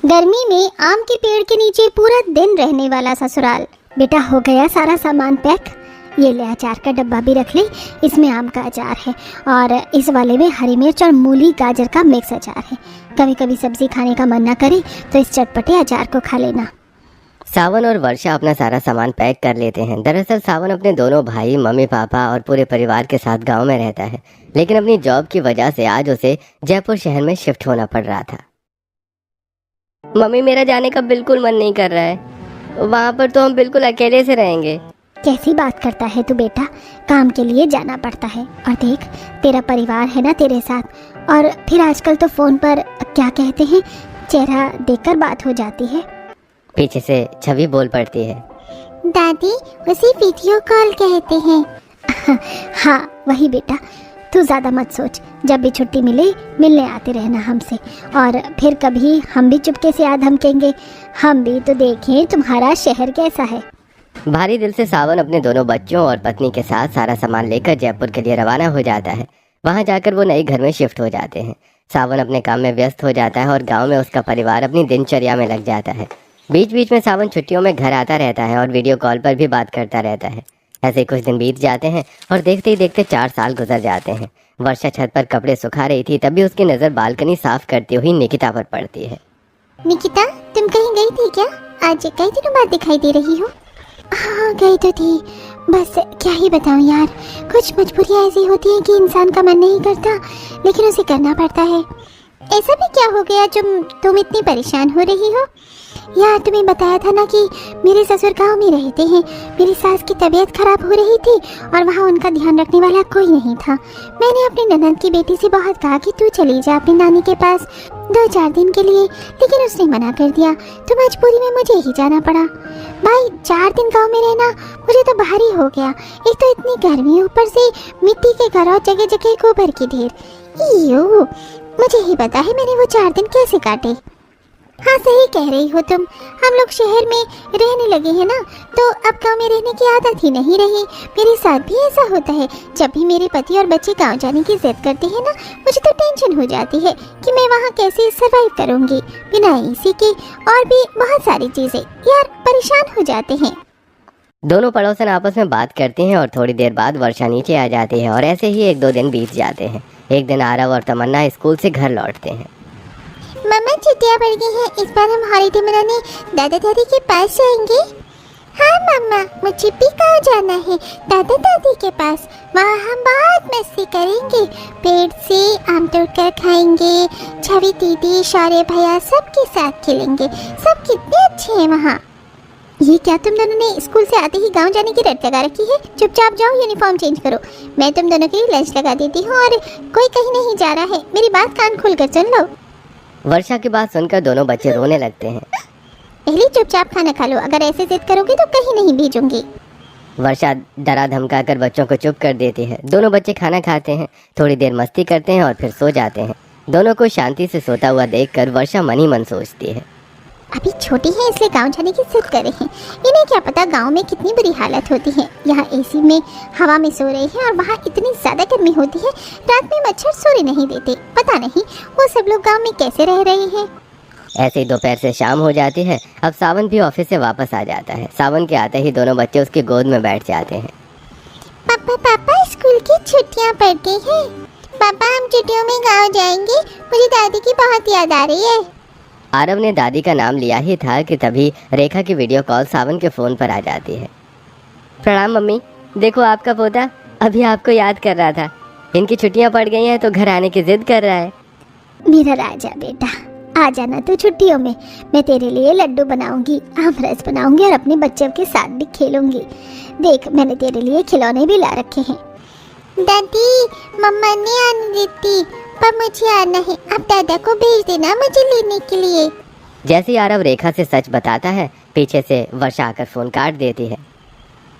गर्मी में आम के पेड़ के नीचे पूरा दिन रहने वाला ससुराल। बेटा हो गया सारा सामान पैक। ये ले अचार का डब्बा भी रख ले, इसमें आम का अचार है और इस वाले में हरी मिर्च और मूली गाजर का मिक्स अचार है। कभी कभी सब्जी खाने का मन ना करे तो इस चटपटे अचार को खा लेना। सावन और वर्षा अपना सारा सामान पैक कर लेते हैं। दरअसल सावन अपने दोनों भाई, मम्मी पापा और पूरे परिवार के साथ गांव में रहता है, लेकिन अपनी जॉब की वजह से आज उसे जयपुर शहर में शिफ्ट होना पड़ रहा था। मम्मी, मेरा जाने का बिल्कुल मन नहीं कर रहा है। वहाँ पर तो हम बिल्कुल अकेले से रहेंगे। कैसी बात करता है तू बेटा, काम के लिए जाना पड़ता है और देख तेरा परिवार है ना तेरे साथ, और फिर आजकल तो फोन पर क्या कहते हैं, चेहरा देखकर बात हो जाती है। पीछे से छवि बोल पड़ती है, दादी उसे वीडियो कॉल कहते हैं। हाँ वही बेटा, तू ज़्यादा मत सोच, जब भी छुट्टी मिले मिलने आते रहना हमसे, और फिर कभी हम भी चुपके से आ धमकेंगे, हम भी तो देखें तुम्हारा शहर कैसा है। भारी दिल से सावन अपने दोनों बच्चों और पत्नी के साथ सारा सामान लेकर जयपुर के लिए रवाना हो जाता है। वहाँ जाकर वो नए घर में शिफ्ट हो जाते हैं। सावन अपने काम में व्यस्त हो जाता है और गाँव में उसका परिवार अपनी दिनचर्या में लग जाता है। बीच बीच में सावन छुट्टियों में घर आता रहता है और वीडियो कॉल पर भी बात करता रहता है। ऐसे ही कुछ दिन बीत जाते हैं और देखते ही देखते 4 साल गुजर जाते हैं। वर्षा छत पर कपड़े सुखा रही थी, तभी उसकी नज़र बालकनी साफ करती हुई निकिता पर पड़ती है। निकिता, तुम कहीं गई थी क्या? आज कई दिनों बाद दिखाई दे रही हो। हाँ गई तो थी, बस क्या ही बताऊं यार, कुछ मजबूरियाँ ऐसी होती हैं कि इंसान का मन नहीं करता लेकिन उसे करना पड़ता है। ऐसा भी क्या हो गया जो तुम इतनी परेशान हो रही हो? यार तुम्हें बताया था ना कि मेरे ससुर गांव में रहते हैं। मेरी सास की तबीयत खराब हो रही थी और वहाँ उनका ध्यान रखने वाला कोई नहीं था। मैंने अपनी ननद की बेटी से बहुत कहा कि तू चली जा अपनी नानी के पास 2-4 दिन के लिए, लेकिन उसने मना कर दिया, तो मजबूरी में मुझे ही जाना पड़ा। भाई 4 दिन गाँव में रहना मुझे तो भारी हो गया। एक तो इतनी गर्मी, ऊपर से मिट्टी के घर और जगह जगह गोबर की ढेर। मुझे ही पता है मैंने वो 4 दिन कैसे काटे। हाँ सही कह रही हो तुम, हम लोग शहर में रहने लगे हैं ना, तो अब गांव में रहने की आदत ही नहीं रही। मेरे साथ भी ऐसा होता है, जब भी मेरे पति और बच्चे गांव जाने की जिद करते हैं ना, मुझे तो टेंशन हो जाती है कि मैं वहाँ कैसे सरवाइव करूँगी बिना एसी के, और भी बहुत सारी चीज़ें। यार परेशान हो जाते हैं। दोनों पड़ोसन आपस में बात करती हैं और थोड़ी देर बाद वर्षा नीचे आ जाती है और ऐसे ही 1-2 दिन बीत जाते हैं। एक दिन आरव और तमन्ना स्कूल से घर लौटते हैं। मम्मा छुट्टियाँ पड़ गई हैं, इस बार हम हॉलीडे मनाने दादा दादी के पास जाएंगे। हाँ मम्मा, मुझे भी गाँव जाना है दादा दादी के पास, वहाँ हम बहुत मस्ती करेंगे, पेड़ से आम तोड़कर खाएंगे, छवि दीदी, शौर्य भैया सबके साथ खेलेंगे, सब कितने अच्छे हैं वहाँ। ये क्या तुम दोनों ने स्कूल से आते ही गांव जाने की रट लगा रखी है? चुपचाप जाओ, यूनिफॉर्म चेंज करो, मैं तुम दोनों के लिए लंच लगा देती हूँ, और कोई कहीं नहीं जा रहा है, मेरी बात कान खोल कर सुन लो। वर्षा की बात सुनकर दोनों बच्चे रोने लगते हैं। पहले चुपचाप खाना खा लो, अगर ऐसे जिद करोगे तो कहीं नहीं भेजूंगी। वर्षा डरा धमका कर बच्चों को चुप कर देती है। दोनों बच्चे खाना खाते हैं, थोड़ी देर मस्ती करते हैं और फिर सो जाते हैं। दोनों को शांति से सोता हुआ देखकर वर्षा मन ही मन सोचती है, अभी छोटी है इसलिए गांव जाने की जिद कर रहे हैं, इन्हें क्या पता गांव में कितनी बुरी हालत होती है। यहाँ एसी में हवा में सो रहे हैं और वहाँ इतनी ज़्यादा गर्मी होती है, रात में मच्छर सोने नहीं देते। पता नहीं वो सब लोग गांव में कैसे रह रहे हैं। ऐसे ही दोपहर से शाम हो जाती है। अब सावन भी ऑफिस से वापस आ जाता है। सावन के आते ही दोनों बच्चे उसकी गोद में बैठ जाते हैं। पापा स्कूल की छुट्टियाँ पड़ गई हैं। पापा हम छुट्टियों में गाँव जाएंगे, मुझे दादी की बहुत याद आ रही है। आरव ने दादी का नाम लिया ही था कि तभी रेखा की वीडियो कॉल सावन के फ़ोन पर आ जाती है। प्रणाम मम्मी, देखो आपका पोता अभी आपको याद कर रहा था। इनकी छुट्टियां पड़ गई हैं तो घर आने की जिद कर रहा है। मेरा राजा बेटा, आ जाना तो छुट्टियों में, मैं तेरे लिए लड्डू बनाऊंगी, आमरस बनाऊंगी और अपने बच्चों के साथ भी खेलूंगी। देख मैंने तेरे लिए खिलौने भी ला रखे हैं। दादी मम्मा ने आने देती, पर मुझे आना है, आप दादा को भेज देना मुझे लेने के लिए। जैसे ही आरव रेखा से सच बताता है, पीछे से वर्षा आकर फोन काट देती है।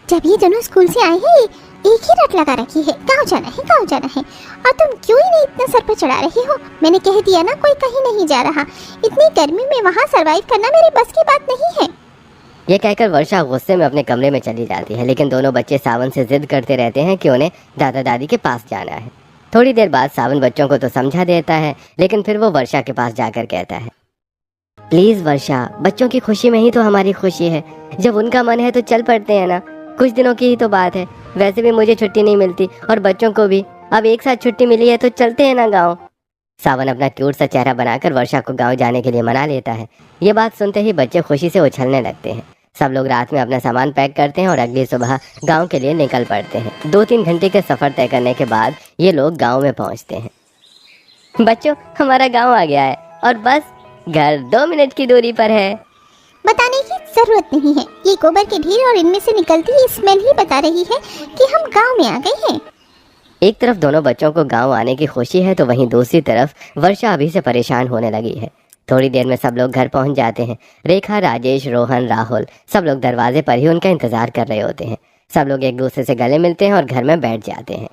जब ये दोनों स्कूल से आए हैं एक ही रट लगा रखी है, गाँव जाना है गाँव जाना है, और तुम क्यों इन्हें इतना सर पर चढ़ा रही हो? मैंने कह दिया ना कोई कहीं नहीं जा रहा, इतनी गर्मी में वहाँ सरवाइव करना मेरे बस की बात नहीं है। ये कहकर वर्षा गुस्से में अपने कमरे में चली जाती है, लेकिन दोनों बच्चे सावन से जिद करते रहते हैं कि उन्हें दादा दादी के पास जाना है। थोड़ी देर बाद सावन बच्चों को तो समझा देता है, लेकिन फिर वो वर्षा के पास जाकर कहता है, प्लीज वर्षा, बच्चों की खुशी में ही तो हमारी खुशी है। जब उनका मन है तो चल पड़ते हैं ना, कुछ दिनों की ही तो बात है। वैसे भी मुझे छुट्टी नहीं मिलती और बच्चों को भी। अब एक साथ छुट्टी मिली है तो चलते हैं ना गाँव। सावन अपना क्यूट सा चेहरा बनाकर वर्षा को गाँव जाने के लिए मना लेता है। ये बात सुनते ही बच्चे खुशी से उछलने लगते हैं। सब लोग रात में अपना सामान पैक करते हैं और अगली सुबह गाँव के लिए निकल पड़ते हैं। 2-3 घंटे के सफर तय करने के बाद ये लोग गाँव में पहुँचते हैं। बच्चों, हमारा गाँव आ गया है और बस घर 2 मिनट की दूरी पर है। बताने की जरूरत नहीं है, ये गोबर के ढेर और इनमें से निकलती स्मेल ही बता रही है कि हम गांव में आ गए हैं। एक तरफ दोनों बच्चों को गांव आने की खुशी है तो वहीं दूसरी तरफ वर्षा अभी से परेशान होने लगी है। थोड़ी देर में सब लोग घर पहुंच जाते हैं। रेखा, राजेश, रोहन, राहुल सब लोग दरवाजे पर ही उनका इंतजार कर रहे होते हैं। सब लोग एक दूसरे से गले मिलते हैं और घर में बैठ जाते हैं।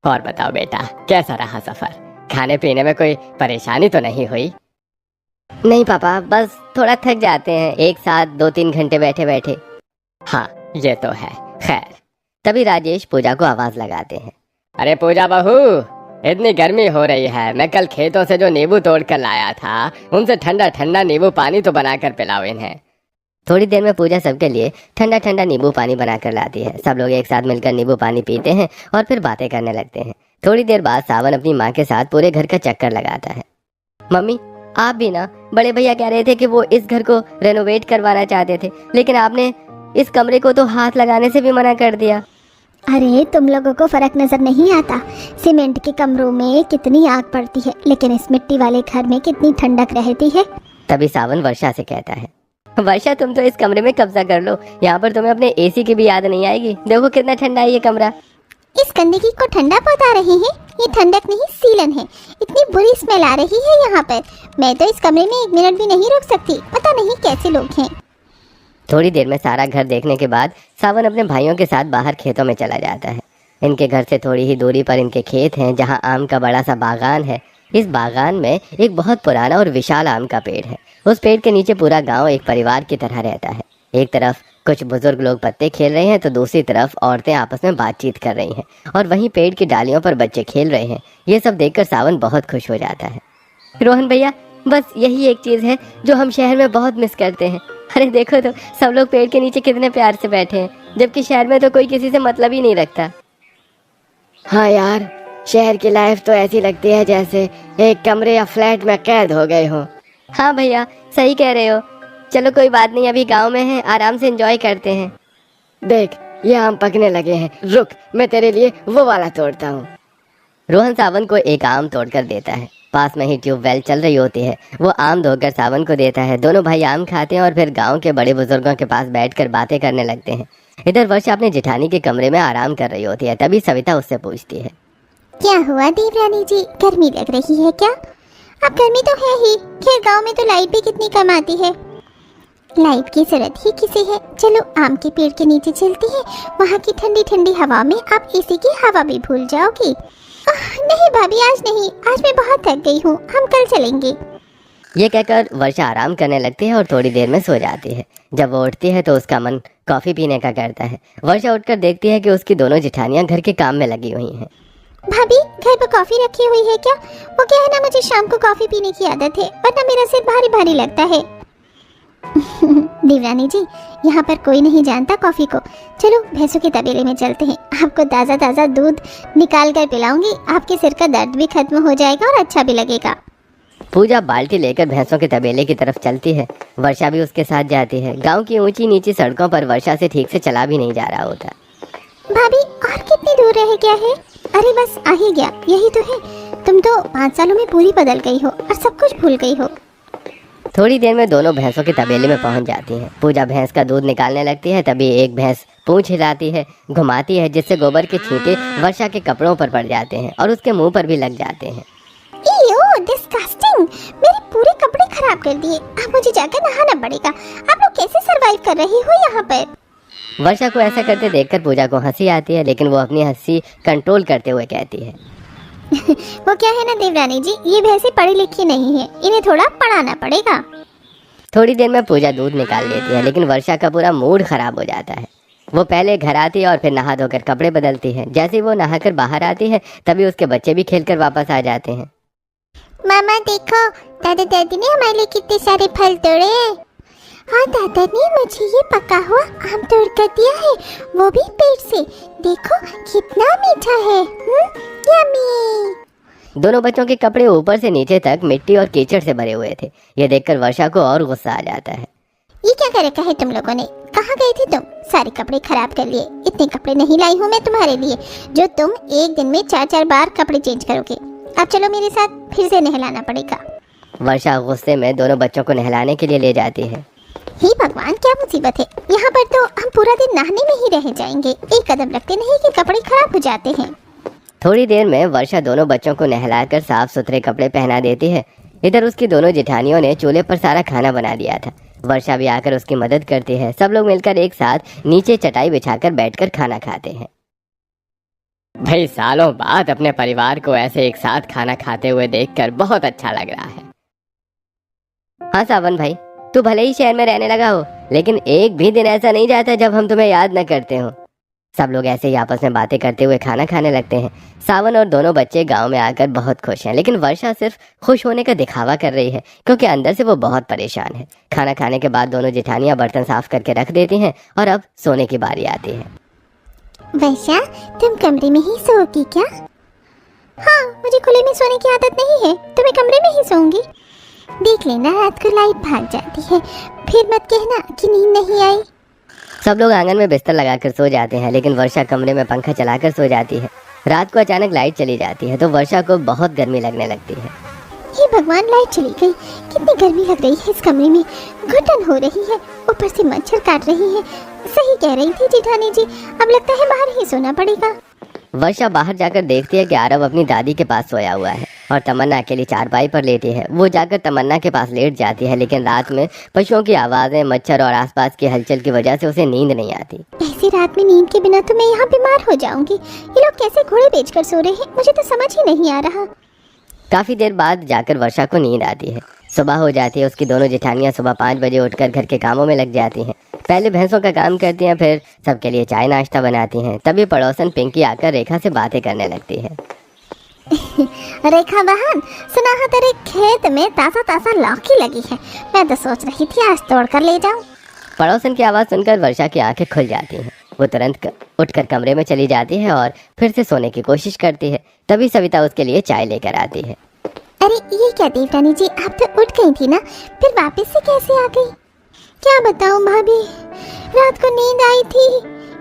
और बताओ बेटा, कैसा रहा सफर? खाने पीने में कोई परेशानी तो नहीं हुई? नहीं पापा, बस थोड़ा थक जाते हैं एक साथ 2-3 घंटे बैठे बैठे। हाँ, ये तो है। खैर, तभी राजेश पूजा को आवाज लगाते हैं। अरे पूजा बहू, इतनी गर्मी हो रही है, मैं कल खेतों से जो नींबू तोड़ कर लाया था उनसे ठंडा ठंडा नींबू पानी तो बनाकर पिलाओ इन्हें। थोड़ी देर में पूजा सबके लिए ठंडा ठंडा नींबू पानी बनाकर लाती है। सब लोग एक साथ मिलकर नींबू पानी पीते हैं और फिर बातें करने लगते हैं। थोड़ी देर बाद सावन अपनी माँ के साथ पूरे घर का चक्कर लगाता है। मम्मी, आप भी ना, बड़े भैया कह रहे थे कि वो इस घर को रेनोवेट करवाना चाहते थे, लेकिन आपने इस कमरे को तो हाथ लगाने से भी मना कर दिया। अरे तुम लोगों को फर्क नजर नहीं आता? सीमेंट के कमरों में कितनी आग पड़ती है, लेकिन इस मिट्टी वाले घर में कितनी ठंडक रहती है। तभी सावन वर्षा से कहता है, वर्षा तुम तो इस कमरे में कब्जा कर लो, यहाँ पर तुम्हें अपने एसी की भी याद नहीं आएगी। देखो कितना ठंडा है ये कमरा। इस गंदगी को ठंडा पहुंचा रहे हैं? ये ठंडक नहीं सीलन है। इतनी बुरी स्मेल आ रही है यहाँ पर। मैं तो इस कमरे में 1 मिनट भी नहीं रुक सकती। पता नहीं कैसे लोग हैं। थोड़ी देर में सारा घर देखने के बाद सावन अपने भाइयों के साथ बाहर खेतों में चला जाता है। इनके घर से थोड़ी ही दूरी पर इनके खेत हैं, जहाँ आम का बड़ा सा बागान है। इस बागान में एक बहुत पुराना और विशाल आम का पेड़ है। उस पेड़ के नीचे पूरा गांव एक परिवार की तरह रहता है। एक तरफ कुछ बुजुर्ग लोग पत्ते खेल रहे हैं तो दूसरी तरफ औरतें आपस में बातचीत कर रही हैं और वहीं पेड़ की डालियों पर बच्चे खेल रहे हैं। ये सब देखकर सावन बहुत खुश हो जाता है। रोहन भैया, बस यही एक चीज़ है जो हम शहर में बहुत मिस करते हैं। अरे देखो तो, सब लोग पेड़ के नीचे कितने प्यार से बैठे हैं, जबकि शहर में तो कोई किसी से मतलब ही नहीं रखता। हाँ यार, शहर की लाइफ तो ऐसी लगती है जैसे एक कमरे या फ्लैट में कैद हो गए हो। हाँ भैया, सही कह रहे हो। चलो कोई बात नहीं, अभी गांव में हैं, आराम से एंजॉय करते हैं। देख, ये आम पकने लगे हैं, रुक, मैं तेरे लिए वो वाला तोड़ता हूँ। रोहन सावन को एक आम तोड़कर देता है। पास में ही ट्यूबवेल चल रही होती है। वो आम धोकर सावन को देता है। दोनों भाई आम खाते हैं और फिर गांव के बड़े बुजुर्गों के पास बैठकर बातें करने लगते हैं। इधर वर्षा अपने जेठानी के कमरे में आराम कर रही होती है। तभी सविता उससे पूछती है, क्या हुआ देवरानी जी, गर्मी लग रही है क्या? अब गर्मी तो है ही, खैर गांव में तो लाइट भी कितनी कम आती है। लाइट की जरूरत ही किसे है। चलो आम के पेड़ के नीचे चलती है, वहाँ की ठंडी ठंडी हवा में आप एसी की हवा भी भूल जाओगी। नहीं भाभी, आज नहीं, आज मैं बहुत थक गई हूँ, हम कल चलेंगे। ये कहकर वर्षा आराम करने लगती है और थोड़ी देर में सो जाती है। जब वो उठती है तो उसका मन कॉफी पीने का करता है। वर्षा उठकर देखती है कि उसकी दोनों जेठानियां घर के काम में लगी हुई हैं। भाभी, घर पर कॉफी रखी हुई है क्या? वो क्या है ना, मुझे शाम को कॉफी पीने की आदत है, वरना मेरा सिर भारी भारी लगता है। देवरानी जी, यहाँ पर कोई नहीं जानता कॉफी को। चलो भैंसों के तबेले में चलते हैं, आपको ताज़ा ताज़ा दूध निकाल कर पिलाऊंगी। आपके सिर का दर्द भी खत्म हो जाएगा और अच्छा भी लगेगा। पूजा बाल्टी लेकर भैंसों के तबेले की तरफ चलती है। वर्षा भी उसके साथ जाती है। गांव की ऊंची नीची सड़कों पर वर्षा से ठीक से चला भी नहीं जा रहा होता। भाभी, और कितनी दूर रह गया है? अरे बस आ ही गया, यही तो है। तुम तो 5 सालों में पूरी बदल गई हो और सब कुछ भूल गई हो। थोड़ी देर में दोनों भैंसों के तबेले में पहुंच जाती हैं। पूजा भैंस का दूध निकालने लगती है। तभी एक भैंस पूंछ हिलाती है, घुमाती है, जिससे गोबर के छींटे वर्षा के कपड़ों पर पड़ जाते हैं और उसके मुंह पर भी लग जाते हैं। डिस्गस्टिंग! मेरे पूरे कपड़े खराब कर दिए। अब मुझे जाकर नहाना पड़ेगा। आप लोग कैसे सरवाइव कर रही हो यहाँ पर? वर्षा को ऐसा करते देखकर पूजा को हंसी आती है, लेकिन वो अपनी हंसी कंट्रोल करते हुए कहती है, वो क्या है ना देवरानी जी, ये भैंसे पढ़ी लिखी नहीं है, इन्हें थोड़ा पढ़ाना पड़ेगा। थोड़ी देर में पूजा दूध निकाल लेती है, लेकिन वर्षा का पूरा मूड खराब हो जाता है। वो पहले घर आती है और फिर नहा धोकर कपड़े बदलती है। जैसे ही वो नहाकर बाहर आती है तभी उसके बच्चे भी खेलकर वापस आ जाते हैं। मामा देखो, दादा दादी ने हमारे लिए कितने सारे फल तोड़े हैं। हाँ, दादा ने मुझे ये पका हुआ आम तोड़ कर दिया है, वो भी पेड़ से। देखो कितना मीठा है। यम्मी। दोनों बच्चों के कपड़े ऊपर से नीचे तक मिट्टी और कीचड़ से भरे हुए थे। ये देखकर वर्षा को और गुस्सा आ जाता है। ये क्या कर रखा है तुम लोगों ने? कहाँ गए थे तुम? सारे कपड़े खराब कर लिए। इतने कपड़े नहीं लाई हूँ मैं तुम्हारे लिए, जो तुम एक दिन में 4-4 बार कपड़े चेंज करोगे। अब चलो मेरे साथ, फिर से नहलाना पड़ेगा। वर्षा गुस्से में दोनों बच्चों को नहलाने के लिए ले जाती है। हे भगवान, क्या मुसीबत है। यहाँ पर तो हम पूरा दिन नहाने में ही रह जाएंगे। एक कदम रखते नहीं कि कपड़े खराब हो जाते हैं। थोड़ी देर में वर्षा दोनों बच्चों को नहलाकर साफ सुथरे कपड़े पहना देती है। इधर उसकी दोनों जेठानियों ने चूल्हे पर सारा खाना बना दिया था। वर्षा भी आकर उसकी मदद करती है। सब लोग मिलकर एक साथ नीचे चटाई बिछाकर बैठकर खाना खाते हैं। भाई, सालों बाद अपने परिवार को ऐसे एक साथ खाना खाते हुए देखकर बहुत अच्छा लग रहा है। हाँ सावन भाई, तू भले ही शहर में रहने लगा हो, लेकिन एक भी दिन ऐसा नहीं जाता जब हम तुम्हें याद न करते हो। सब लोग ऐसे ही आपस में बातें करते हुए खाना खाने लगते हैं। सावन और दोनों बच्चे गांव में आकर बहुत खुश हैं, लेकिन वर्षा सिर्फ खुश होने का दिखावा कर रही है, क्योंकि अंदर से वो बहुत परेशान है। खाना खाने के बाद दोनों जेठानियां बर्तन साफ करके रख देती हैं और अब सोने की बारी आती है। वर्षा, तुम कमरे में ही सोओगी क्या? हाँ, मुझे खुले में सोने की आदत नहीं है, तो मैं कमरे में ही सोऊंगी। देख लेना, रात को लाइट भाग जाती है, फिर मत कहना कि नींद नहीं आई। सब लोग आंगन में बिस्तर लगाकर सो जाते हैं, लेकिन वर्षा कमरे में पंखा चलाकर सो जाती है। रात को अचानक लाइट चली जाती है तो वर्षा को बहुत गर्मी लगने लगती है। हे भगवान, लाइट चली गई। कितनी गर्मी लग रही है इस कमरे में, घुटन हो रही है, ऊपर से मच्छर काट रही है। सही कह रही थी जेठानी जी, अब लगता है बाहर ही सोना पड़ेगा। वर्षा बाहर जाकर देखती है कि आरव अपनी दादी के पास सोया हुआ है और तमन्ना अकेली चारपाई पर लेटी है। वो जाकर तमन्ना के पास लेट जाती है, लेकिन रात में पशुओं की आवाजें, मच्छर और आसपास की हलचल की वजह से उसे नींद नहीं आती। ऐसी रात में नींद के बिना तो मैं यहाँ बीमार हो जाऊंगी। ये लोग कैसे घोड़े बेचकर सो रहे हैं, मुझे तो समझ ही नहीं आ रहा। काफी देर बाद जाकर वर्षा को नींद आती है। सुबह हो जाती है। उसकी दोनों जेठानियां सुबह 5 बजे उठकर घर के कामों में लग जाती हैं। पहले भैंसों का काम करती हैं, फिर सबके लिए चाय नाश्ता बनाती हैं। तभी पड़ोसन पिंकी आकर रेखा से बातें करने लगती है। रेखा बहन, सुना है तेरे खेत में ताजा ताजा लौकी लगी है। मैं तो सोच रही थी आज तोड़ कर ले जाऊं। पड़ोसन की आवाज़ सुनकर वर्षा की आंखें खुल जाती हैं। वो तुरंत उठकर कमरे में चली जाती है और फिर से सोने की कोशिश करती है। तभी सविता उसके लिए चाय लेकर आती है। अरे ये क्या देवरानी जी, आप तो उठ गई थी ना, फिर वापस से कैसे आ गई? क्या बताऊं भाभी, रात को नींद आई थी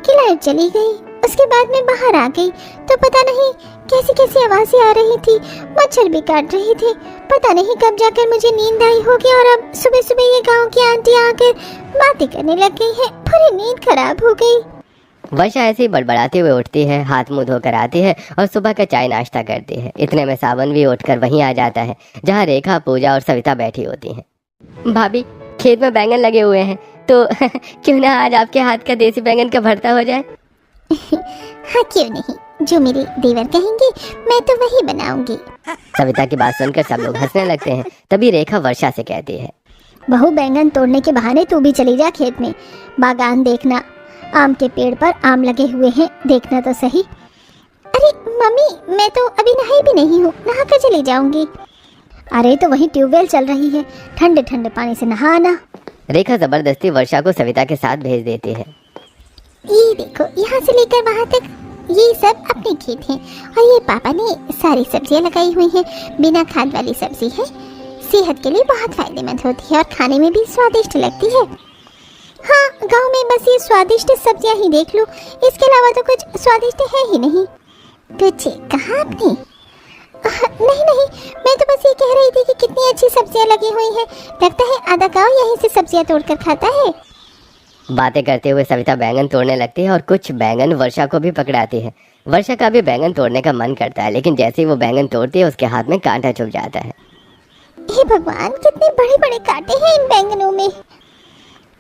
कि लाइट चली गई। उसके बाद मैं बाहर आ गई तो पता नहीं कैसी कैसी आवाजें आ रही थी, मच्छर भी काट रहे थे। पता नहीं कब जाकर मुझे नींद आई होगी और अब सुबह सुबह ये गांव की आंटी आकर बातें करने लग गई है। पूरी नींद खराब हो गई। वर्षा ऐसे ही बड़बड़ाते हुए उठती है, हाथ मुंह धोकर आती है और सुबह का चाय नाश्ता करती है। इतने में सावन भी उठकर वहीं आ जाता है जहाँ रेखा, पूजा और सविता बैठी होती हैं। भाभी, खेत में बैंगन लगे हुए हैं, तो क्यों ना आज आपके हाथ का देसी बैंगन का भरता हो जाए? हाँ, क्यों नहीं, जो मेरे देवर कहेंगे मैं तो वही बनाऊंगी। सविता की बात सुनकर सब लोग हंसने लगते हैं। तभी रेखा वर्षा से कहती है, बहू, बैंगन तोड़ने के बहाने तू भी चली जा खेत में, बागान देखना, आम के पेड़ पर आम लगे हुए हैं, देखना तो सही। अरे मम्मी, मैं तो अभी नहाई भी नहीं हूँ, नहा कर चली जाऊंगी। अरे तो वहीं ट्यूबवेल चल रही है, ठंडे ठंडे पानी से नहाना। रेखा जबरदस्ती वर्षा को सविता के साथ भेज देती है। ये देखो, यहाँ से लेकर वहाँ तक ये सब अपने खेत हैं और ये पापा ने सारी सब्जियाँ लगाई हुई हैं। बिना खाद वाली सब्जी है, सेहत के लिए बहुत फायदेमंद होती है और खाने में भी स्वादिष्ट लगती है। हाँ, गांव में बस ये स्वादिष्ट सब्जियाँ ही देख लो, इसके अलावा तो कुछ स्वादिष्ट है ही नहीं। कुछ कहा आपने? नहीं नहीं, मैं तो बस ये कह रही थी कि कितनी अच्छी सब्जियाँ लगी हुई हैं। लगता है आधा गांव यहीं से सब्जियाँ तोड़कर खाता है। बातें करते हुए सविता बैंगन तोड़ने लगती है और कुछ बैंगन वर्षा को भी पकड़ाती है। वर्षा का भी बैंगन तोड़ने का मन करता है, लेकिन जैसे ही वो बैंगन तोड़ती है उसके हाथ में कांटा चुभ जाता है। हे भगवान, कितने बड़े बड़े कांटे हैं इन बैंगनों में।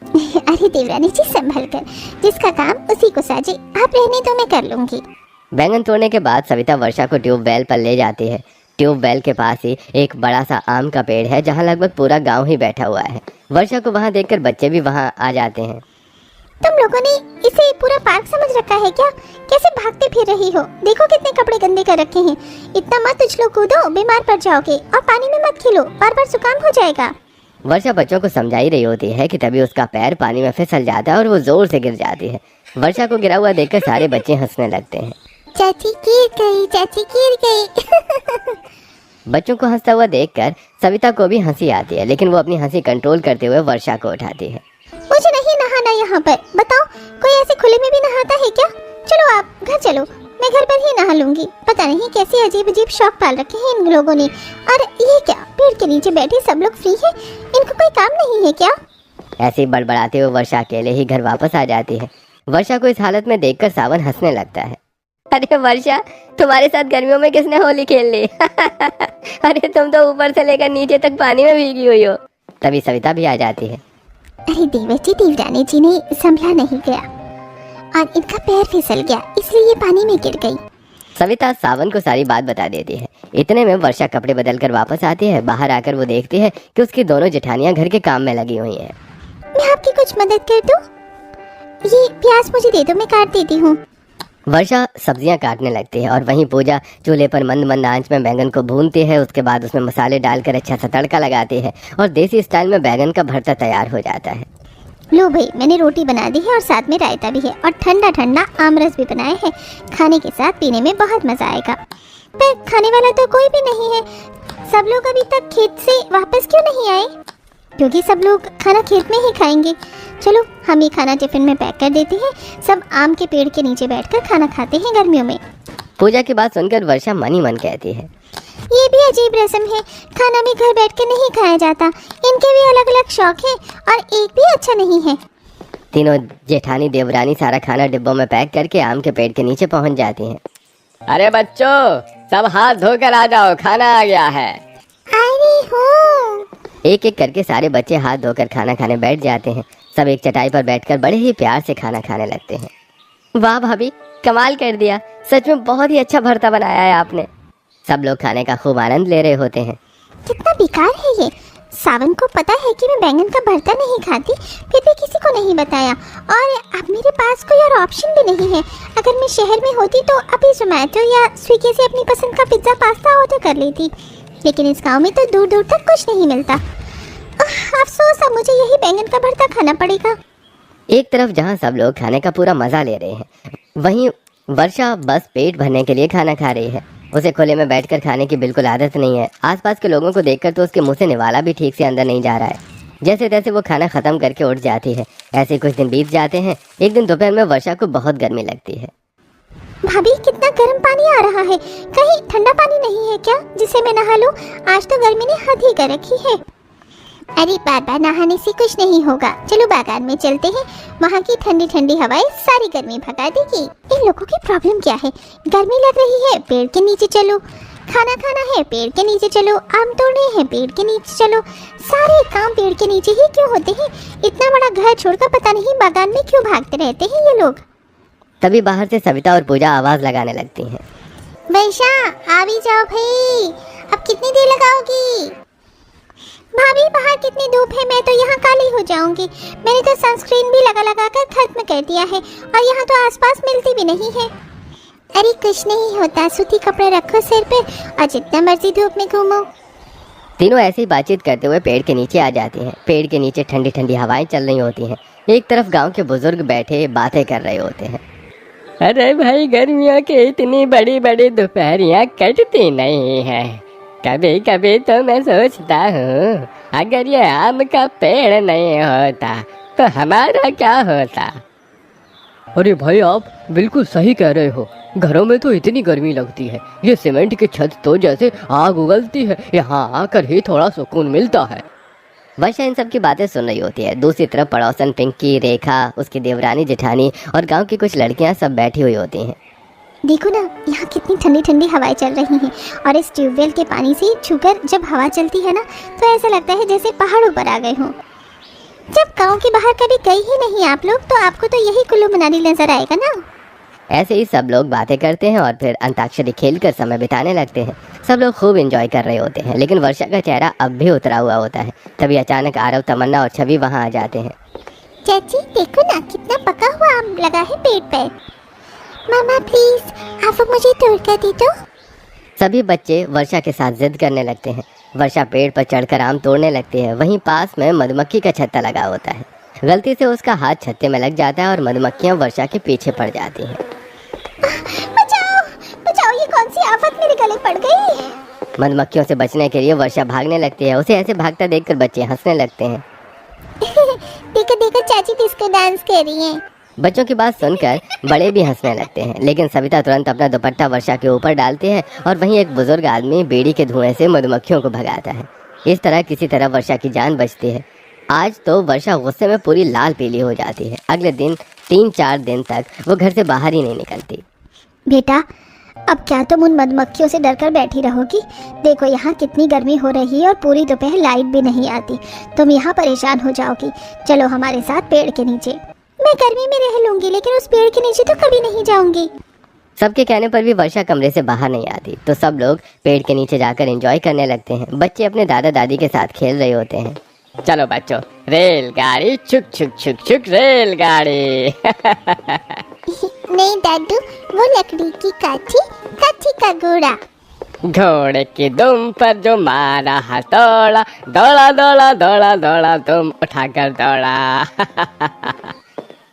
अरे देवरानी जी, संभल कर, जिसका काम उसी को साजे, आप रहने तो मैं कर लूंगी। बैंगन तोड़ने के बाद सविता वर्षा को ट्यूबवेल पर ले जाती है। ट्यूबवेल के पास ही एक बड़ा सा आम का पेड़ है जहाँ लगभग पूरा गांव ही बैठा हुआ है। वर्षा को वहाँ देखकर बच्चे भी वहाँ आ जाते हैं। तुम लोगों ने इसे पूरा पार्क समझ रखा है क्या? कैसे भागते फिर रही हो? देखो कितने कपड़े गंदे कर रखे हैं। इतना मत उछलो कूदो, बीमार पड़ जाओगे। और पानी में मत खेलो, बार बार जुकाम हो जाएगा। वर्षा बच्चों को समझा ही रही होती है कि तभी उसका पैर पानी में फिसल जाता है और वो जोर से गिर जाती है। वर्षा को गिरा हुआ देखकर सारे बच्चे हंसने लगते हैं। चाची गिर गई, चाची गिर गई। बच्चों को हंसता हुआ देखकर सविता को भी हंसी आती है, लेकिन वो अपनी हंसी कंट्रोल करते हुए वर्षा को उठाती है। मुझे नहीं नहाना यहाँ पर। बताओ, कोई ऐसे खुले में भी नहाता है क्या? चलो आप घर चलो, मैं घर पर ही नहा लूंगी। पता नहीं कैसे अजीब अजीब शौक पाल रखे हैं इन लोगों ने। और ये क्या, पेड़ के नीचे बैठे सब लोग फ्री हैं? इनको कोई काम नहीं है क्या? ऐसे ही बड़बड़ाते हुए वर्षा अकेले ही घर वापस आ जाती है। वर्षा को इस हालत में देखकर सावन हंसने लगता है। अरे वर्षा, तुम्हारे साथ गर्मियों में किसने होली खेल ली? अरे तुम तो ऊपर से लेकर नीचे तक पानी में भीगी हुई हो। तभी सविता भी आ जाती है। अरे देवची देवरानी जी ने संभला नहीं गया और इनका पैर फिसल गया, इसलिए ये पानी में गिर गई। सविता सावन को सारी बात बता देती है। इतने में वर्षा कपड़े बदलकर वापस आती है। बाहर आकर वो देखती है कि उसकी दोनों जेठानियां घर के काम में लगी हुई हैं। मैं आपकी कुछ मदद कर दूं? ये प्याज मुझे दे दो, मैं काट देती हूँ। वर्षा सब्जियां काटने लगती है और वहीं पूजा चूल्हे पर मंद मंद आंच में बैंगन को भूनती है। उसके बाद उसमें मसाले डालकर अच्छा सा तड़का लगाती है और देसी स्टाइल में बैंगन का भरता तैयार हो जाता है। लो भाई, मैंने रोटी बना दी है और साथ में रायता भी है और ठंडा ठंडा आमरस भी बनाया है। खाने के साथ पीने में बहुत मजा आएगा। पर खाने वाला तो कोई भी नहीं है। सब लोग अभी तक खेत से वापस क्यों नहीं आए? क्योंकि सब लोग खाना खेत में ही खाएंगे। चलो हम ये खाना टिफिन में पैक कर देते हैं। सब आम के पेड़ के नीचे बैठकर खाना खाते हैं गर्मियों में। पूजा की बात सुनकर वर्षा मन ही मन कहती है, ये भी अजीब रस्म है। खाना भी घर बैठकर नहीं खाया जाता। इनके भी अलग अलग शौक हैं और एक भी अच्छा नहीं है। तीनों जेठानी देवरानी सारा खाना डिब्बों में पैक करके आम के पेड़ के नीचे पहुंच जाती हैं। अरे बच्चों, सब हाथ धोकर आ जाओ, खाना आ गया है। अरे हो। एक एक करके सारे बच्चे हाथ धोकर खाना खाने बैठ जाते हैं। सब एक चटाई पर बैठकर बड़े ही प्यार से खाना खाने लगते हैं। वाह भाभी, कमाल कर दिया, सच में बहुत ही अच्छा भरता बनाया है आपने। सब लोग खाने का खूब आनंद ले रहे होते हैं। कितना बेकार है ये। सावन को पता है कि मैं बैंगन का भरता नहीं खाती, फिर भी किसी को नहीं बताया। और अब मेरे पास कोई और ऑप्शन भी नहीं है। अगर मैं शहर में होती तो अभी जोमेटो या स्विगी से अपनी पसंद का पिज्ज़ा पास्ता ऑर्डर कर लेती, लेकिन इस गांव में तो दूर दूर तक कुछ नहीं मिलता। अफसोस, अब मुझे यही बैंगन का भरता खाना पड़ेगा। एक तरफ जहाँ सब लोग खाने का पूरा मजा ले रहे हैं, वहीं वर्षा बस पेट भरने के लिए खाना खा रही है। उसे खुले में बैठकर खाने की बिल्कुल आदत नहीं है। आसपास के लोगों को देखकर तो उसके मुंह से निवाला भी ठीक से अंदर नहीं जा रहा है। जैसे तैसे वो खाना खत्म करके उठ जाती है। ऐसे कुछ दिन बीत जाते हैं। एक दिन दोपहर में वर्षा को बहुत गर्मी लगती है। भाभी, कितना गर्म पानी आ रहा है। कहीं ठंडा पानी नहीं है क्या जिसे मैं नहा लूं? आज तो गर्मी ने हद ही कर रखी है। अरे बार बार नहाने से कुछ नहीं होगा। चलो बागान में चलते हैं, वहाँ की ठंडी ठंडी हवाएं सारी गर्मी भगा देगी। इन लोगों की प्रॉब्लम क्या है? गर्मी लग रही है, पेड़ के नीचे चलो। खाना खाना है, पेड़ के नीचे चलो। आम तोड़ने हैं, पेड़ के नीचे चलो। सारे काम पेड़ के नीचे ही क्यों होते हैं? इतना बड़ा घर छोड़कर पता नहीं बागान में क्यों भागते रहते हैं ये लोग। तभी बाहर से सविता और पूजा आवाज लगाने लगती हैं। वर्षा, आ भी जाओ भाई, अब कितनी देर लगाओगी? भाभी, बाहर कितनी धूप है, मैं तो यहाँ काली हो जाऊंगी। मैंने तो सनस्क्रीन भी लगा कर खत्म कर दिया है और यहाँ तो आसपास मिलती भी नहीं है। अरे कुछ नहीं होता, सूती कपड़े रखो सिर पे और जितना मर्जी धूप में घूमो। तीनों ऐसे ही बातचीत करते हुए पेड़ के नीचे आ जाती हैं। पेड़ के नीचे ठंडी ठंडी हवाएं चल रही होती हैं। एक तरफ गांव के बुजुर्ग बैठे बातें कर रहे होते हैं। अरे भाई, गर्मियों की इतनी बड़ी बड़ी दोपहरियाँ कटती नहीं है। कभी कभी तो मैं सोचता हूँ, अगर ये आम का पेड़ नहीं होता तो हमारा क्या होता। अरे भाई, आप बिल्कुल सही कह रहे हो। घरों में तो इतनी गर्मी लगती है, ये सीमेंट की छत तो जैसे आग उगलती है। यहाँ आकर ही थोड़ा सुकून मिलता है। वर्षा इन सब की बातें सुन रही होती है। दूसरी तरफ पड़ोसन पिंकी, रेखा, उसकी देवरानी जेठानी और गांव की कुछ लड़कियां सब बैठी हुई होती हैं। देखो ना, यहाँ कितनी ठंडी ठंडी हवाएं चल रही हैं और इस ट्यूबवेल के पानी से छूकर जब हवा चलती है ना, तो ऐसा लगता है जैसे पहाड़ों पर आ गए हों। जब गांव के बाहर कभी गए ही नहीं आप लोग, तो आपको तो यही कुल्लू मनाली नजर आएगा ना। ऐसे ही सब लोग बातें करते हैं और फिर अंताक्षरी खेलकर समय बिताने लगते हैं। सब लोग खूब एंजॉय कर रहे होते हैं, लेकिन वर्षा का चेहरा अब भी उतरा हुआ होता है। तभी अचानक आरव, तमन्ना और छवि वहाँ आ जाते हैं। चाची देखो ना, कितना पका हुआ आम लगा है पेड़ पर। मामा प्लीज आप वो मुझे तोड़ कर दे दो। सभी बच्चे वर्षा के साथ जिद करने लगते हैं। वर्षा पेड़ पर चढ़कर आम तोड़ने लगती है। वहीं पास में मधुमक्खी का छत्ता लगा होता है। गलती से उसका हाथ छत्ते में लग जाता है और मधुमक्खियां वर्षा के पीछे पड़ जाती हैं। बचाओ बचाओ, ये कौन सी आफत मेरे गले पड़ गई। मधुमक्खियों से बचने के लिए वर्षा भागने लगती है। उसे ऐसे भागता देखकर बच्चे हंसने लगते हैं। देखो देखो चाची डिस्को डांस कर रही हैं। बच्चों की बात सुनकर बड़े भी हंसने लगते हैं, लेकिन सविता तुरंत अपना दुपट्टा वर्षा के ऊपर डालती है और वहीं एक बुजुर्ग आदमी बीड़ी के धुएं से मधुमक्खियों को भगाता है। इस तरह किसी तरह वर्षा की जान बचती है। आज तो वर्षा गुस्से में पूरी लाल पीली हो जाती है। अगले दिन 3-4 दिन तक वो घर से बाहर ही नहीं निकलती। बेटा अब क्या तुम उन मधुमक्खियों से डरकर बैठी रहोगी? देखो यहाँ कितनी गर्मी हो रही है और पूरी दोपहर लाइट भी नहीं आती। तुम यहाँ परेशान हो जाओगी। चलो हमारे साथ पेड़ के नीचे। मैं गर्मी में रह लूंगी, लेकिन उस पेड़ के नीचे तो कभी नहीं जाऊंगी। सबके कहने पर भी वर्षा कमरे से बाहर नहीं आती, तो सब लोग पेड़ के नीचे जाकर एंजॉय करने लगते हैं। बच्चे अपने दादा दादी के साथ खेल रहे होते हैं। चलो बच्चों, रेलगाड़ी छुक छुक छुक छुक रेलगाड़ी। नहीं दादू, वो लकड़ी की काठी, काठी का घोड़ा। घोड़े की दुम पर जो मारा हथौड़ा, दौड़ा दौड़ा दौड़ा दौड़ा तुम उठाकर दौड़ा।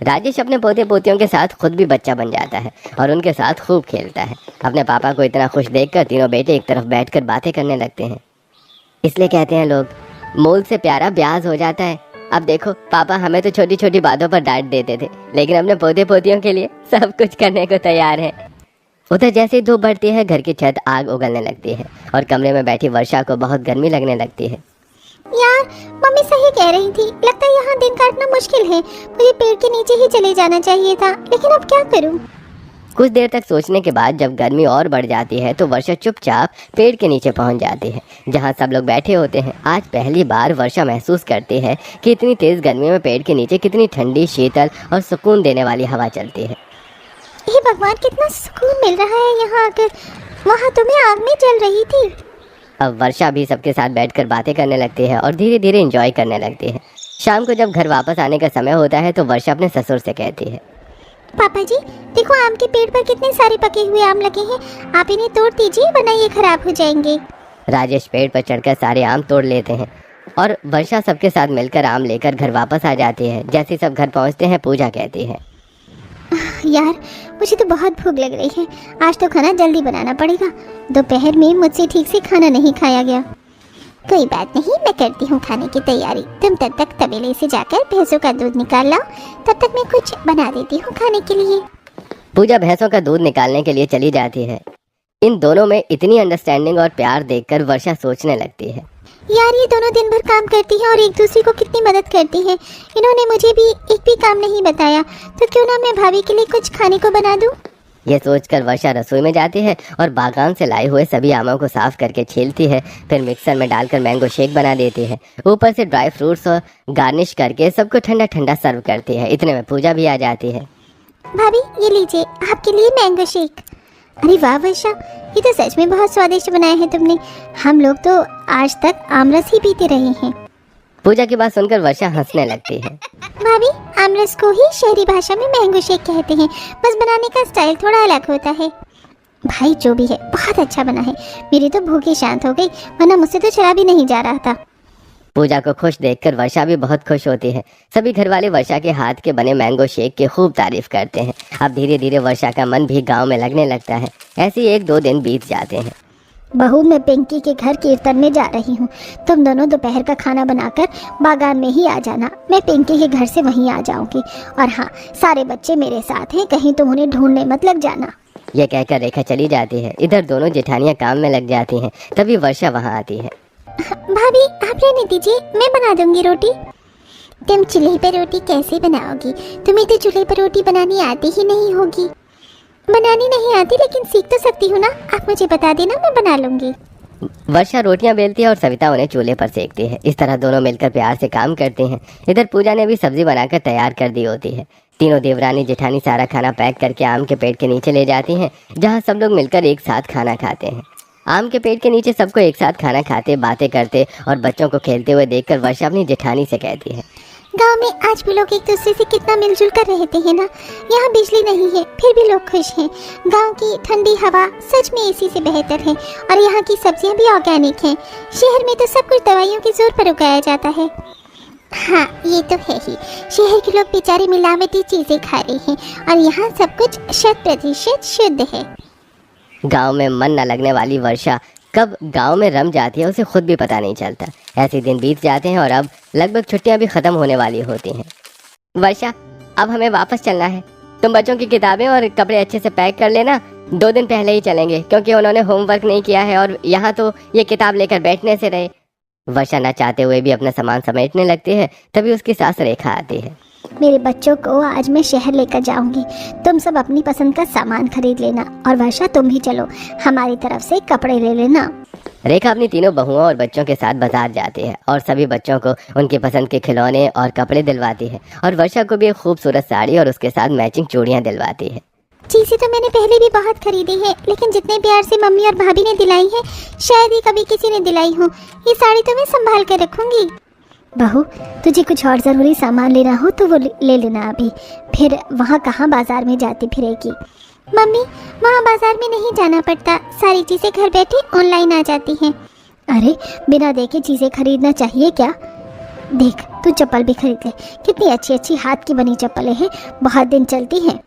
राजेश अपने पोते पोतियों के साथ खुद भी बच्चा बन जाता है और उनके साथ खूब खेलता है। अपने पापा को इतना खुश देखकर तीनों बेटे एक तरफ बैठकर बातें करने लगते हैं। इसलिए कहते हैं लोग, मोल से प्यारा ब्याज हो जाता है। अब देखो, पापा हमें तो छोटी छोटी बातों पर डांट देते थे, लेकिन अपने पोते पोतियों के लिए सब कुछ करने को तैयार है। उधर जैसे ही धूप बढ़ती है, घर की छत आग उगलने लगती है और कमरे में बैठी वर्षा को बहुत गर्मी लगने लगती है। यार मम्मी सही कह रही थी, लगता है यहाँ दिन काटना मुश्किल है। मुझे पेड़ के नीचे ही चले जाना चाहिए था, लेकिन अब क्या करूँ? कुछ देर तक सोचने के बाद जब गर्मी और बढ़ जाती है तो वर्षा चुपचाप पेड़ के नीचे पहुंच जाती है, जहां सब लोग बैठे होते हैं। आज पहली बार वर्षा महसूस करती है कि इतनी तेज गर्मी में पेड़ के नीचे कितनी ठंडी, शीतल और सुकून देने वाली हवा चलती है। हे भगवान, कितना सुकून मिल रहा है यहाँ आकर। वहाँ तो मैं आग में जल रही थी। अब वर्षा भी सबके साथ बैठकर बातें करने लगती है और धीरे धीरे एंजॉय करने लगती है। शाम को जब घर वापस आने का समय होता है तो वर्षा अपने ससुर से कहती है, पापा जी देखो, आम के पेड़ पर कितने सारे पके हुए आम लगे हैं। आप इन्हें तोड़ दीजिए, वरना ये खराब हो जाएंगे। राजेश पेड़ पर चढ़कर सारे आम तोड़ लेते हैं और वर्षा सबके साथ मिलकर आम लेकर घर वापस आ जाती है। जैसे सब घर पहुंचते हैं, पूजा कहती है, यार मुझे तो बहुत भूख लग रही है। आज तो खाना जल्दी बनाना पड़ेगा। दोपहर में मुझसे ठीक से खाना नहीं खाया गया। कोई बात नहीं, मैं करती हूँ खाने की तैयारी। तुम तब तक तबेले से जाकर भैंसों का दूध निकाल लाओ, तब तक मैं कुछ बना देती हूँ खाने के लिए। पूजा भैंसों का दूध निकालने के लिए चली जाती है। इन दोनों में इतनी अंडरस्टैंडिंग और प्यार देखकर वर्षा सोचने लगती है, यार ये दोनों दिन भर काम करती हैं और एक दूसरे को कितनी मदद करती हैं। इन्होंने मुझे भी एक भी काम नहीं बताया, तो क्यों ना मैं भाभी के लिए कुछ खाने को बना दूं। ये सोचकर वर्षा रसोई में जाती है और बागान से लाए हुए सभी आमों को साफ करके छीलती है। फिर मिक्सर में डालकर मैंगो शेक बना देती है। ऊपर से ड्राई फ्रूट्स और गार्निश करके सबको ठंडा ठंडा सर्व करती है। इतने में पूजा भी आ जाती है। भाभी ये लीजिए, आपके लिए मैंगो शेक। अरे वाह वर्षा, ये तो सच में बहुत स्वादिष्ट बनाया है तुमने। हम लोग तो आज तक आमरस ही पीते रहे हैं। पूजा की बात सुनकर वर्षा हंसने लगती है। भाभी आमरस को ही शहरी भाषा में मैंगो शेक कहते हैं, बस बनाने का स्टाइल थोड़ा अलग होता है। भाई जो भी है बहुत अच्छा बना है। मेरी तो भूख ही शांत हो गई, वरना मुझसे तो चला भी नहीं जा रहा था। पूजा को खुश देखकर वर्षा भी बहुत खुश होती है। सभी घर वाले वर्षा के हाथ के बने मैंगो शेक की खूब तारीफ करते हैं। अब धीरे धीरे वर्षा का मन भी गांव में लगने लगता है। ऐसे 1-2 दिन बीत जाते हैं। बहू मैं पिंकी के घर कीर्तन में जा रही हूँ। तुम दोनों दोपहर का खाना बनाकर बागान में ही आ जाना। मैं पिंकी के घर से वहीं आ जाऊंगी। और हाँ, सारे बच्चे मेरे साथ हैं, कहीं तुम उन्हें ढूंढने मत लग जाना। यह कहकर रेखा चली जाती है। इधर दोनों जेठानियां काम में लग जाती हैं। तभी वर्षा वहां आती है। भाभी आप रहने दीजिए, मैं बना दूंगी रोटी। तुम चूल्हे पर रोटी कैसे बनाओगी? तुम्हें तो चूल्हे पर रोटी बनानी आती ही नहीं होगी। बनानी नहीं आती, लेकिन सीख तो सकती हूँ ना। आप मुझे बता देना, मैं बना लूंगी। वर्षा रोटियां बेलती है और सविता उन्हें चूल्हे पर सेकती है। इस तरह दोनों मिलकर प्यार से काम करते हैं। इधर पूजा ने भी सब्जी बनाकर तैयार कर दी होती है। तीनों देवरानी जेठानी सारा खाना पैक करके आम के पेड़ के नीचे ले जाती हैं, जहाँ सब लोग मिलकर एक साथ खाना खाते हैं। आम के पेड़ के नीचे सबको एक साथ खाना खाते, बातें करते और बच्चों को खेलते हुए देखकर वर्षा अपनी जेठानी से कहती है, गांव में आज भी लोग एक दूसरे से कितना मिलजुल कर रहते हैं ना। यहाँ बिजली नहीं है फिर भी लोग खुश हैं। गांव की ठंडी हवा सच में एसी से बेहतर है और यहाँ की सब्जियाँ भी ऑर्गेनिक हैं। शहर में तो सब कुछ दवाइयों के जोर पर उगाया जाता है। हाँ ये तो है ही, शहर के लोग बेचारे मिलावटी चीजें खा रहे हैं और यहाँ सब कुछ 100% शुद्ध है। गांव में मन न लगने वाली वर्षा कब गांव में रम जाती है उसे खुद भी पता नहीं चलता। ऐसे दिन बीत जाते हैं और अब लगभग छुट्टियां भी खत्म होने वाली होती हैं। वर्षा, अब हमें वापस चलना है। तुम बच्चों की किताबें और कपड़े अच्छे से पैक कर लेना। 2 दिन पहले ही चलेंगे क्योंकि उन्होंने होमवर्क नहीं किया है और यहाँ तो ये किताब लेकर बैठने से रहे। वर्षा न चाहते हुए भी अपना सामान समेटने लगती है। तभी उसकी सास रेखा आती है। मेरे बच्चों को आज मैं शहर लेकर जाऊंगी, तुम सब अपनी पसंद का सामान खरीद लेना और वर्षा तुम भी चलो, हमारी तरफ से कपड़े ले लेना। रेखा अपनी तीनों बहुओं और बच्चों के साथ बाजार जाती है और सभी बच्चों को उनकी पसंद के खिलौने और कपड़े दिलवाती है और वर्षा को भी एक खूबसूरत साड़ी और उसके साथ मैचिंग चूड़ियां दिलवाती है। चीजें तो मैंने पहले भी बहुत खरीदी है, लेकिन जितने प्यार से मम्मी और भाभी ने दिलाई है शायद ही कभी किसी ने दिलाई हो। ये साड़ी तो मैं संभाल कर रखूंगी। बहू, तुझे कुछ और ज़रूरी सामान लेना हो तो वो ले लेना अभी, फिर वहाँ कहाँ बाजार में जाती फिरेगी। मम्मी, वहाँ बाजार में नहीं जाना पड़ता, सारी चीज़ें घर बैठे ऑनलाइन आ जाती हैं। अरे बिना देखे चीज़ें खरीदना चाहिए क्या? देख तू चप्पल भी खरीद ले, कितनी अच्छी अच्छी हाथ की बनी चप्पलें हैं, बहुत दिन चलती हैं।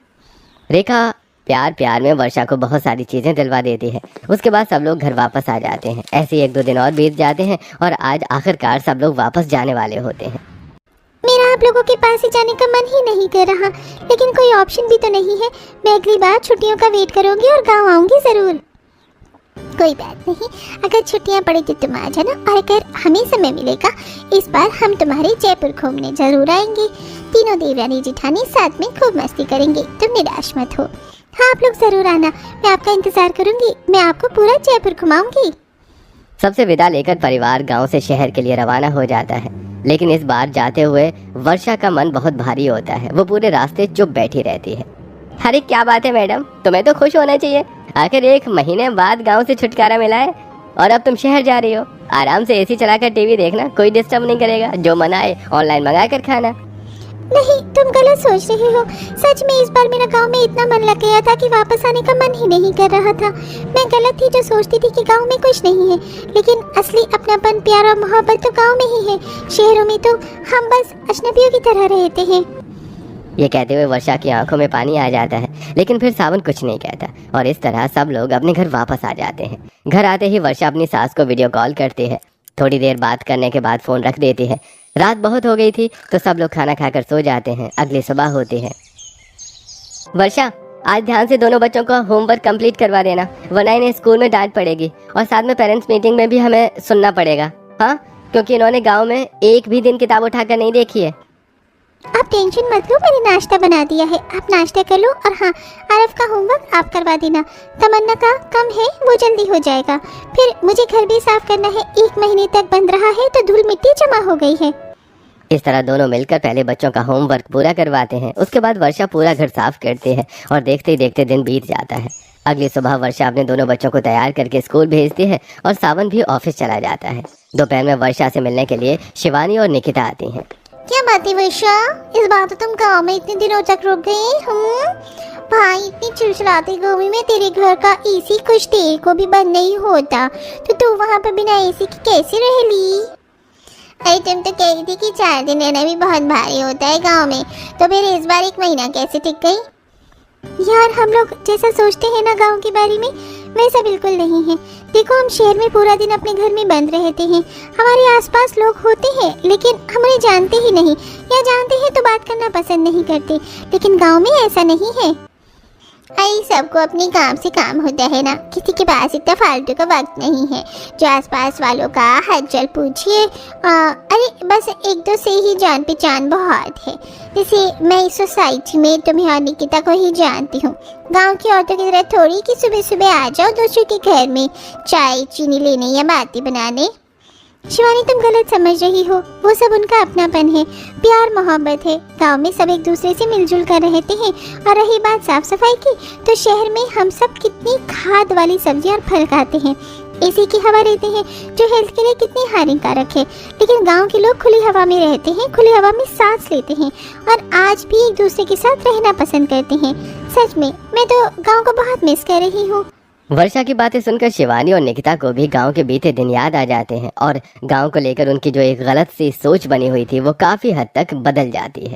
रेखा प्यार प्यार में वर्षा को बहुत सारी चीजें दिलवा देती है। उसके बाद सब लोग घर वापस आ जाते हैं। ऐसे ही 1-2 दिन और बीत जाते हैं और आज आखिरकार सब लोग वापस जाने वाले होते हैं। मेरा आप लोगों के पास ही जाने का मन ही नहीं कर रहा, लेकिन कोई ऑप्शन भी तो नहीं है। मैं अगली बार छुट्टियों का वेट करूंगी और गाँव आऊंगी जरूर। कोई बात नहीं, अगर छुट्टियां पड़ी तो तुम आ जाना और अगर हमें समय मिलेगा इस बार हम तुम्हारे जयपुर घूमने जरूर आएंगे। तीनों देवरानी जिठानी साथ में खूब मस्ती करेंगे, तुम निराश मत हो। हाँ आप लोग जरूर आना, मैं आपका इंतजार करूंगी, मैं आपको पूरा जयपुर घुमाऊंगी। सबसे विदा लेकर परिवार गांव से शहर के लिए रवाना हो जाता है। लेकिन इस बार जाते हुए वर्षा का मन बहुत भारी होता है। वो पूरे रास्ते चुप बैठी रहती है। अरे क्या बात है मैडम, तुम्हें तो खुश होना चाहिए। आखिर 1 महीने बाद गांव से छुटकारा मिला है और अब तुम शहर जा रही हो। आराम से एसी चलाकर टीवी देखना, कोई डिस्टर्ब नहीं करेगा। जो मन आए ऑनलाइन मंगा कर खाना। नहीं, तुम गलत सोच रहे हो। सच में इस बार मेरा गांव में इतना मन लग गया था कि वापस आने का मन ही नहीं कर रहा था। मैं गलत थी जो सोचती थी कि गांव में कुछ नहीं है, लेकिन असली अपनापन, प्यार और मोहब्बत तो गांव में ही है। शहरों में तो हम बस अजनबियों की तरह रहते हैं। ये कहते हुए वर्षा की आंखों में पानी आ जाता है, लेकिन फिर सावन कुछ नहीं कहता और इस तरह सब लोग अपने घर वापस आ जाते हैं। घर आते ही वर्षा अपनी सास को वीडियो कॉल करती है। थोड़ी देर बात करने के बाद फ़ोन रख देती है। रात बहुत हो गई थी तो सब लोग खाना खाकर सो जाते हैं। अगली सुबह होती है। वर्षा, आज ध्यान से दोनों बच्चों का होमवर्क कंप्लीट करवा देना, वरना इन्हें स्कूल में डांट पड़ेगी और साथ में पेरेंट्स मीटिंग में भी हमें सुनना पड़ेगा। हाँ, क्योंकि इन्होंने गाँव में एक भी दिन किताब उठाकर नहीं देखी है। आप टेंशन मत लो, मैंने नाश्ता बना दिया है, आप नाश्ता कर लो। और हाँ, आरफ का होमवर्क आप करवा देना। तमन्ना का कम है, वो जल्दी हो जाएगा। फिर मुझे घर भी साफ करना है, 1 महीने तक बंद रहा है तो धूल मिट्टी जमा हो गई है। इस तरह दोनों मिलकर पहले बच्चों का होमवर्क पूरा करवाते हैं। उसके बाद वर्षा पूरा घर साफ करती है और देखते ही देखते दिन बीत जाता है। अगली सुबह वर्षा अपने दोनों बच्चों को तैयार करके स्कूल भेजती है और सावन भी ऑफिस चला जाता है। दोपहर में वर्षा से मिलने के लिए शिवानी और निकिता आती हैं। क्या बात है वर्षा, इस बार तो तुम गांव में इतने दिनों तक रुक गई। भाई इतनी चिड़चिड़ाती गर्मी में तेरे घर का एसी कुछ देर को भी बंद नहीं होता, तो तू वहाँ पर बिना एसी के कैसे रह ली? अरे तुम तो कह रही थी कि 4 दिन रहना भी बहुत भारी होता है गांव में, तो फिर इस बार 1 महीना कैसे टिक गई? यार हम लोग जैसा सोचते हैं ना गांव के बारे में, वैसा बिल्कुल नहीं है। देखो हम शहर में पूरा दिन अपने घर में बंद रहते हैं, हमारे आसपास लोग होते हैं लेकिन हमें जानते ही नहीं, या जानते हैं तो बात करना पसंद नहीं करते। लेकिन गांव में ऐसा नहीं है। अरे सबको अपने काम से काम होता है ना, किसी के पास इतना फालतू का वक्त नहीं है जो आसपास वालों का हालचाल पूछिए। अरे बस 1-2 से ही जान पहचान बहुत है। जैसे मैं इस सोसाइटी में तुम्हें और निकिता को ही जानती हूँ। गांव की औरतों की तरह थोड़ी कि सुबह सुबह आ जाओ दूसरों के घर में चाय चीनी लेने या बातें बनाने। शिवानी तुम गलत समझ रही हो, वो सब उनका अपनापन है, प्यार मोहब्बत है। गांव में सब एक दूसरे से मिलजुल कर रहते हैं। और रही बात साफ सफाई की, तो शहर में हम सब कितनी खाद वाली सब्जियां और फल खाते हैं। एसी की हवा रहते हैं जो हेल्थ के लिए कितनी हानिकारक है, लेकिन गांव के लोग खुली हवा में रहते हैं, खुली हवा में सांस लेते हैं और आज भी एक दूसरे के साथ रहना पसंद करते हैं। सच में मैं तो गांव को बहुत मिस कर रही हूँ। वर्षा की बातें सुनकर शिवानी और निकिता को भी गांव के बीते दिन याद आ जाते हैं और गांव को लेकर उनकी जो एक गलत सी सोच बनी हुई थी वो काफी हद तक बदल जाती है।